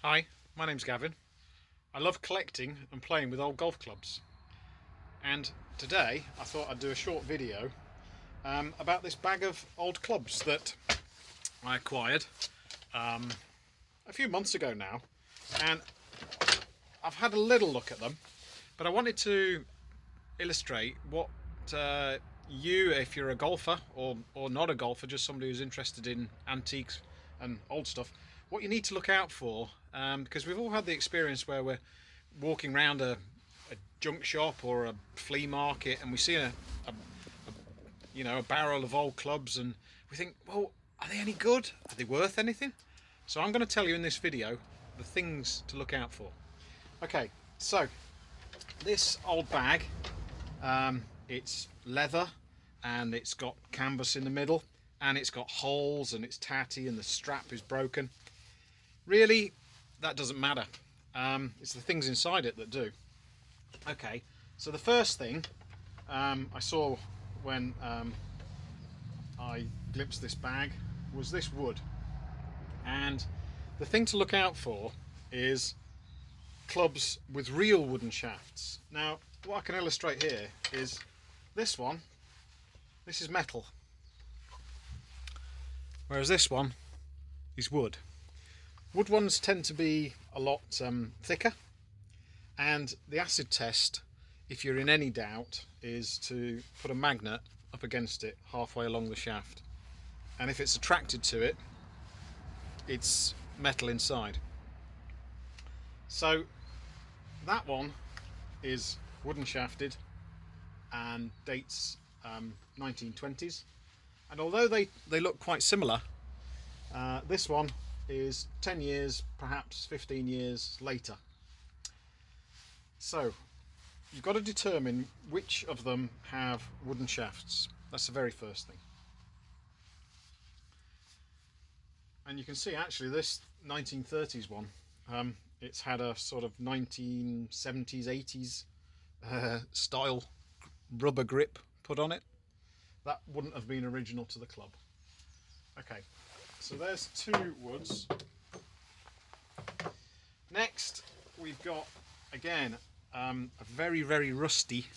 Hi, my name's Gavin. I love collecting and playing with old golf clubs. And today I thought I'd do a short video about this bag of old clubs that I acquired a few months ago now. And I've had a little look at them, but I wanted to illustrate what you, if you're a golfer or not a golfer, just somebody who's interested in antiques and old stuff, what you need to look out for, because we've all had the experience where we're walking around a junk shop or a flea market and we see a barrel of old clubs and we think, well, are they any good? Are they worth anything? So I'm going to tell you in this video the things to look out for. Okay, so this old bag, it's leather and it's got canvas in the middle and it's got holes and it's tatty and the strap is broken. Really, that doesn't matter. It's the things inside it that do. Okay, so the first thing I saw when I glimpsed this bag was this wood. And the thing to look out for is clubs with real wooden shafts. Now, what I can illustrate here is this one. This is metal, whereas this one is wood. Wood ones tend to be a lot thicker, and the acid test, if you're in any doubt, is to put a magnet up against it halfway along the shaft, and if it's attracted to it, it's metal inside. So that one is wooden shafted and dates 1920s, and although they look quite similar, this one is 10 years, perhaps 15 years later. So you've got to determine which of them have wooden shafts. That's the very first thing. And you can see actually this 1930s one, it's had a sort of 1970s, 80s style rubber grip put on it. That wouldn't have been original to the club. Okay, so there's two woods. Next we've got, again, a very, very rusty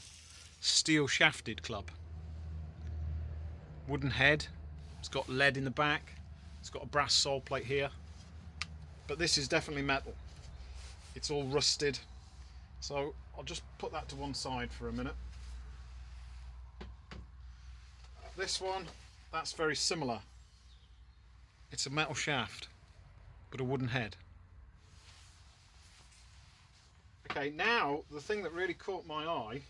steel shafted club. Wooden head, it's got lead in the back, it's got a brass sole plate here, but this is definitely metal. It's all rusted, so I'll just put that to one side for a minute. This one, that's very similar. It's a metal shaft, but a wooden head. Okay, now the thing that really caught my eye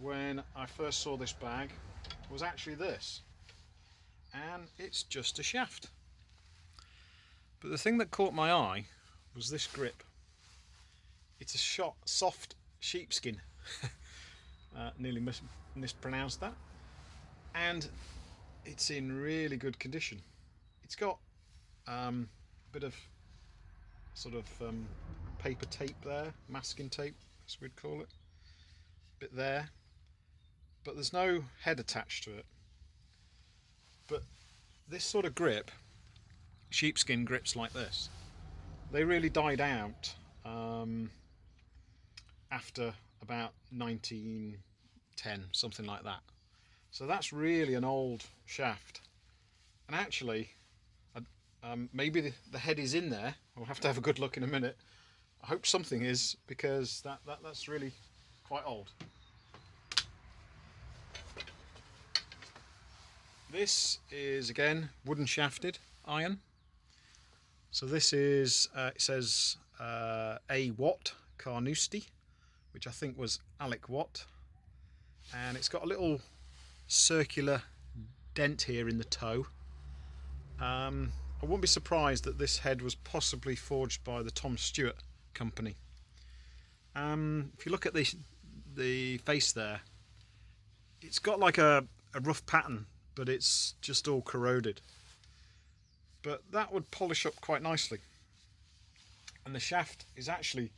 when I first saw this bag was actually this, and it's just a shaft. But the thing that caught my eye was this grip. It's a soft sheepskin. Nearly mispronounced that. And it's in really good condition. It's got a bit of sort of paper tape there, masking tape as we'd call it, bit there, but there's no head attached to it. But this sort of grip, sheepskin grips like this, they really died out after about 1910, something like that. So that's really an old shaft, and actually maybe the head is in there. We'll have to have a good look in a minute. I hope something is, because that's really quite old. This is again wooden shafted iron. So this is it says A. Watt Carnoustie, which I think was Alec Watt, and it's got a little circular dent here in the toe. I wouldn't be surprised that this head was possibly forged by the Tom Stewart company. If you look at the face there, it's got like a rough pattern, but it's just all corroded. But that would polish up quite nicely. And the shaft is actually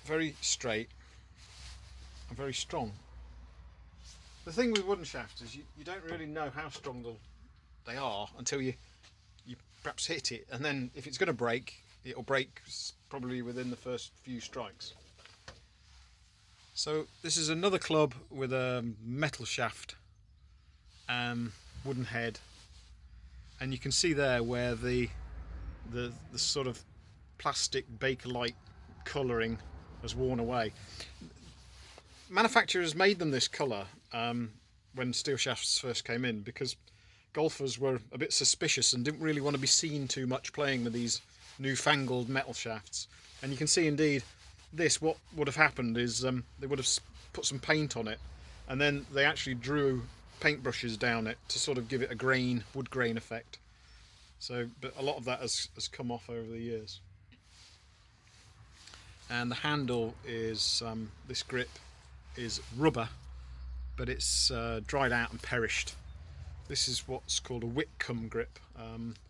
very straight and very strong. The thing with wooden shafts is you don't really know how strong they are until you perhaps hit it, and then if it's going to break, it'll break probably within the first few strikes. So this is another club with a metal shaft, wooden head, and you can see there where the sort of plastic Bakelite colouring has worn away. Manufacturers made them this colour when steel shafts first came in, because golfers were a bit suspicious and didn't really want to be seen too much playing with these newfangled metal shafts. And you can see indeed this, what would have happened is they would have put some paint on it, and then they actually drew paintbrushes down it to sort of give it a grain, wood grain effect. So, but a lot of that has come off over the years. And the handle is, this grip is rubber, but it's dried out and perished. This is what's called a Whitcomb grip,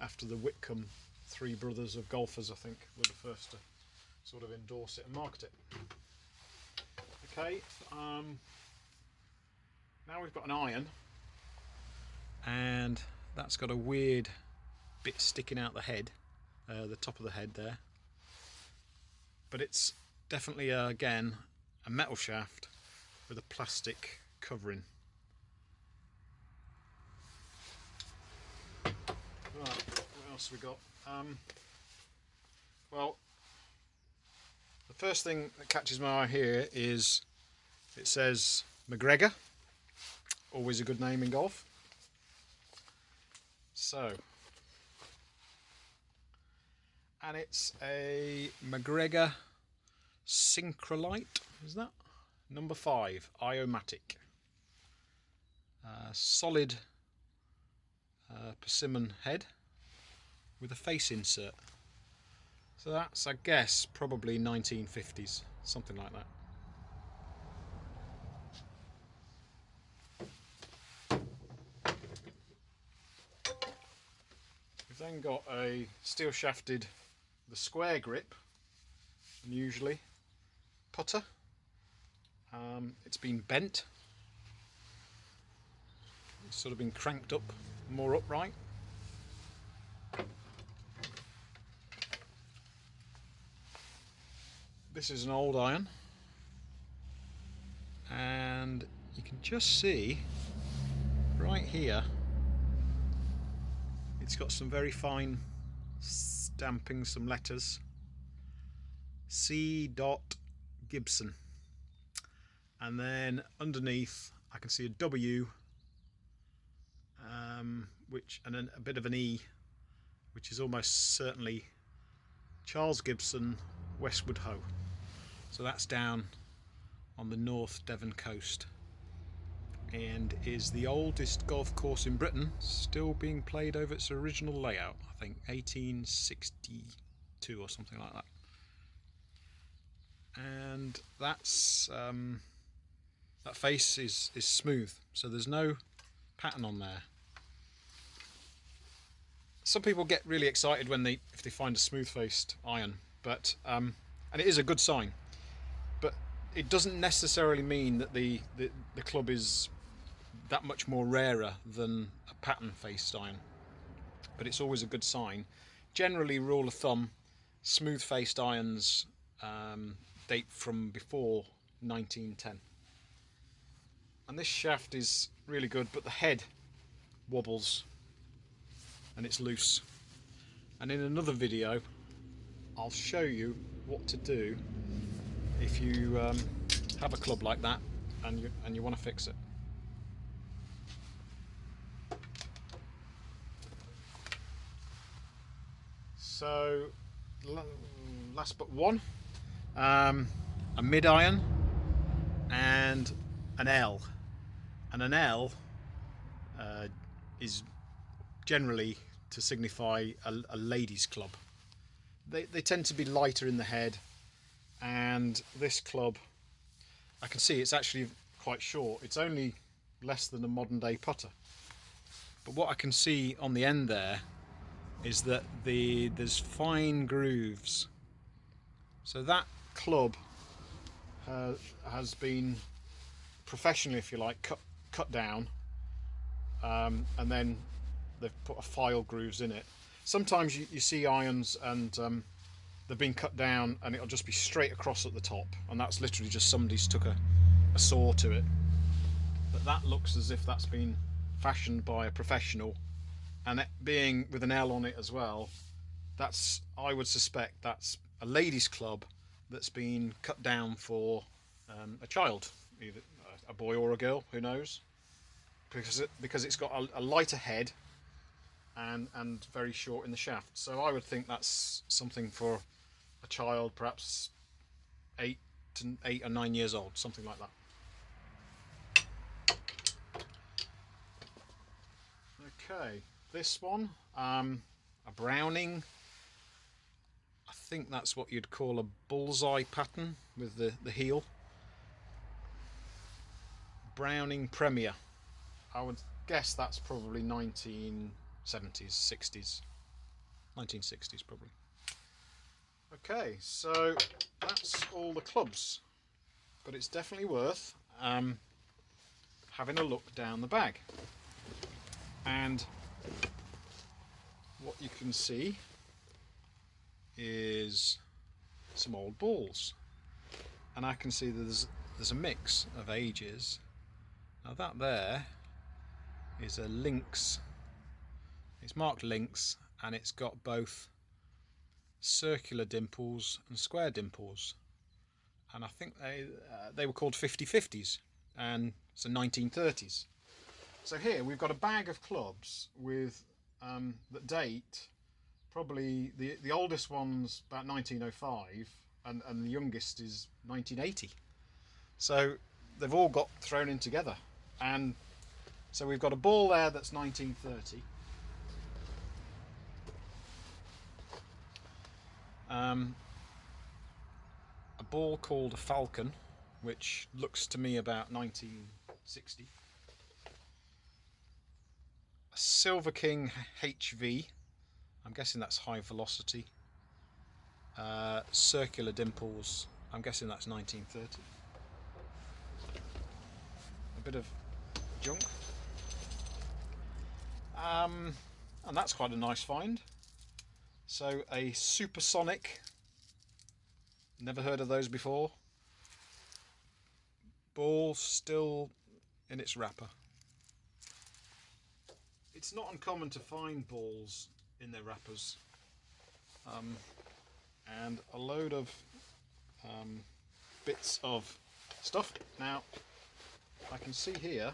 after the Whitcomb three brothers of golfers, I think, were the first to sort of endorse it and market it. Okay, now we've got an iron, and that's got a weird bit sticking out the head, the top of the head there. But it's definitely, again, a metal shaft with a plastic covering. Right, what else have we got? Well, the first thing that catches my eye here is it says Mcgregor, always a good name in golf. So, and it's a Mcgregor Synchrolite, is that? Number 5, Iomatic. Solid persimmon head with a face insert. So that's, I guess, probably 1950s, something like that. We've then got a steel shafted, the square grip, and usually putter. It's been bent. It's sort of been cranked up more upright. This is an old iron, and you can just see right here it's got some very fine stamping, some letters, C. Gibson, and then underneath I can see a W, which, and then a bit of an E, which is almost certainly Charles Gibson, Westwood Ho. So that's down on the North Devon coast, and is the oldest golf course in Britain still being played over its original layout. I think 1862 or something like that. And that's that face is smooth, so there's no pattern on there. Some people get really excited when if they find a smooth-faced iron, but and it is a good sign. But it doesn't necessarily mean that the club is that much more rarer than a pattern-faced iron. But it's always a good sign. Generally, rule of thumb, smooth-faced irons date from before 1910. And this shaft is really good, but the head wobbles and it's loose. And in another video I'll show you what to do if you have a club like that and you want to fix it. So last but one, a mid iron and an L. And an L is generally to signify a ladies' club. They tend to be lighter in the head, and this club, I can see it's actually quite short. It's only less than a modern day putter. But what I can see on the end there is that there's fine grooves. So that club has been professionally, if you like, cut down, and then they've put a file grooves in it. sometimes you see irons and they've been cut down and it'll just be straight across at the top, and that's literally just somebody's took a saw to it. But that looks as if that's been fashioned by a professional, and it being with an L on it as well, that's, I would suspect that's a ladies' club that's been cut down for a child, either a boy or a girl, who knows, because it's got a lighter head and very short in the shaft. So I would think that's something for a child, perhaps 8 or 9 years old, something like that. Okay, this one, a Browning. I think that's what you'd call a bullseye pattern with the heel. Browning Premier. I would guess that's probably 1970s, 60s, 1960s probably. Okay, so that's all the clubs, but it's definitely worth having a look down the bag. And what you can see is some old balls, and I can see there's a mix of ages. Now that there is a Lynx. It's marked Lynx, and it's got both circular dimples and square dimples, and I think they were called 50/50s, and it's the 1930s. So here we've got a bag of clubs with that date, probably the oldest one's about 1905 and the youngest is 1980. So they've all got thrown in together, and so we've got a ball there that's 1930. A ball called a Falcon, which looks to me about 1960. A Silver King HV, I'm guessing that's high velocity. Circular dimples, I'm guessing that's 1930. A bit of junk. And that's quite a nice find. So a Supersonic, never heard of those before. Ball still in its wrapper. It's not uncommon to find balls in their wrappers, and a load of bits of stuff. Now I can see here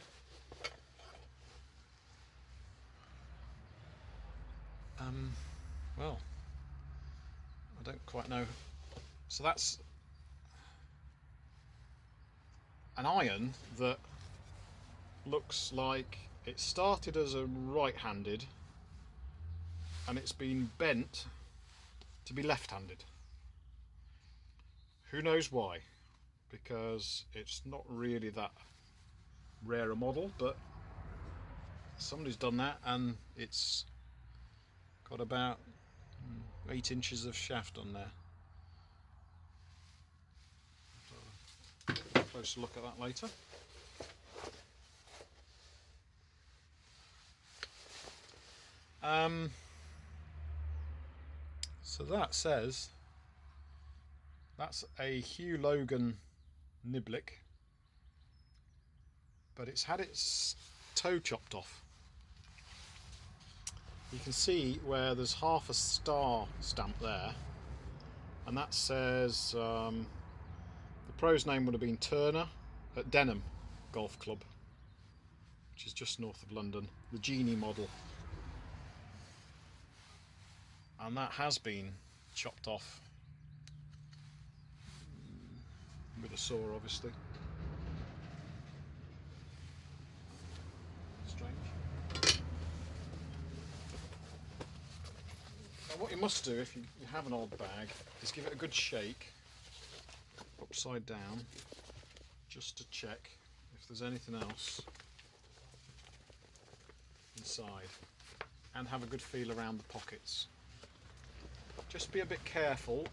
well, I don't quite know. So that's an iron that looks like it started as a right-handed and it's been bent to be left-handed. Who knows why? Because it's not really that rare a model, but somebody's done that and it's got about 8 inches of shaft on there. Closer look at that later. So that says that's a Hugh Logan Niblick, but it's had its toe chopped off. You can see where there's half a star stamp there, and that says the pro's name would have been Turner at Denham Golf Club, which is just north of London, the Genie model. And that has been chopped off with a saw, obviously. Strange. Now what you must do if you have an old bag is give it a good shake upside down, just to check if there's anything else inside, and have a good feel around the pockets. Just be a bit careful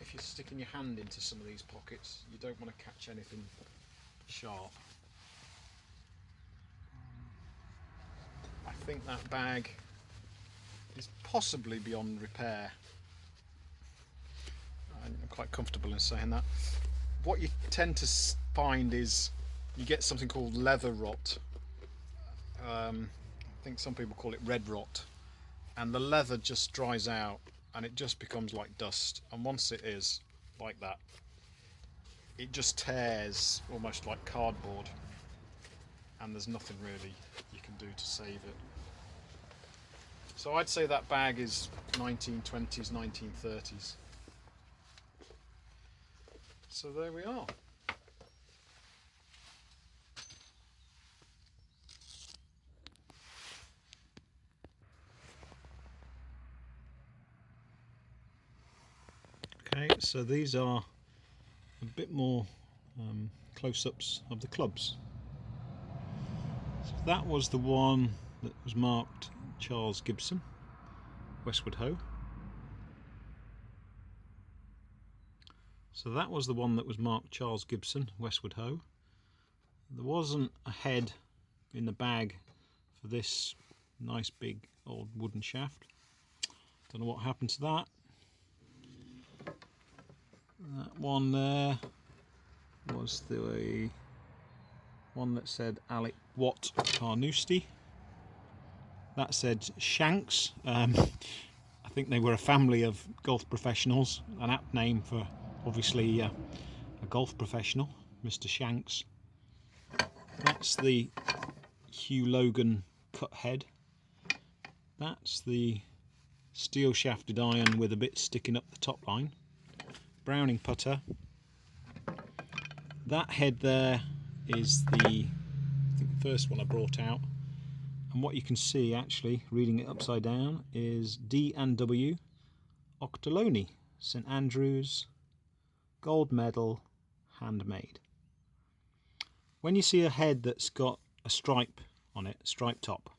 if you're sticking your hand into some of these pockets. You don't want to catch anything sharp. I think that bag is possibly beyond repair. I'm quite comfortable in saying that. What you tend to find is you get something called leather rot. I think some people call it red rot, and the leather just dries out and it just becomes like dust, and once it is like that, it just tears almost like cardboard, and there's nothing really you can do to save it. So I'd say that bag is 1920s, 1930s. So there we are. Okay, so these are a bit more close-ups of the clubs. So that was the one that was marked Charles Gibson, Westward Ho. So that was the one that was marked Charles Gibson, Westward Ho. There wasn't a head in the bag for this nice big old wooden shaft. Don't know what happened to that. That one there was the one that said Alec Watt Carnoustie. That said Shanks. I think they were a family of golf professionals, an apt name for obviously a golf professional, Mr. Shanks. That's the Hugh Logan cut head. That's the steel shafted iron with a bit sticking up the top line. Browning putter. That head there is I think the first one I brought out, and what you can see actually reading it upside down is D&W Octoloni, St Andrews, gold medal, handmade. When you see a head that's got a stripe on it, stripe top,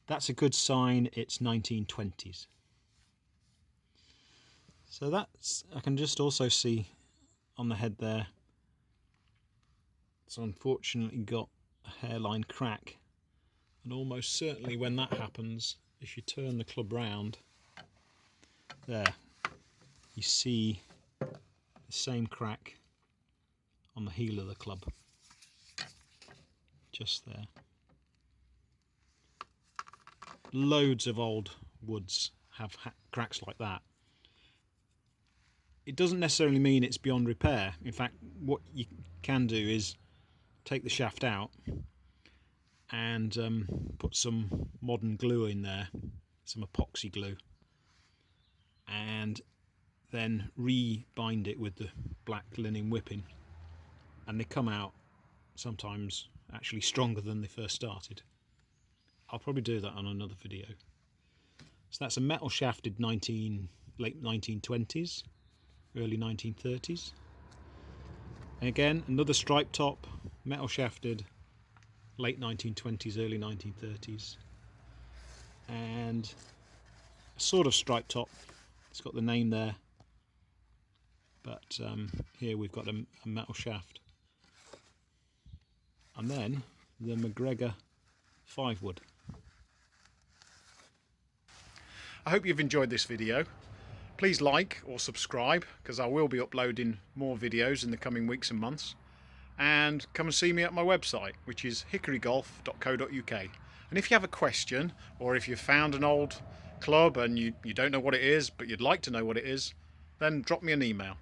that's a good sign it's 1920s. So that's, I can just also see on the head there, it's unfortunately got a hairline crack, and almost certainly when that happens, if you turn the club round, there, you see the same crack on the heel of the club, just there. Loads of old woods have cracks like that. It doesn't necessarily mean it's beyond repair. In fact, what you can do is take the shaft out and put some modern glue in there, some epoxy glue, and then re-bind it with the black linen whipping, and they come out sometimes actually stronger than they first started. I'll probably do that on another video. So that's a metal shafted late 1920s, early 1930s. And again, another stripe top, metal shafted, late 1920s, early 1930s. And a sort of stripe top. It's got the name there, but here we've got a metal shaft. And then the Mcgregor 5-wood. I hope you've enjoyed this video. Please like or subscribe, because I will be uploading more videos in the coming weeks and months. And come and see me at my website, which is hickorygolf.co.uk. And if you have a question, or if you've found an old club and you don't know what it is, but you'd like to know what it is, then drop me an email.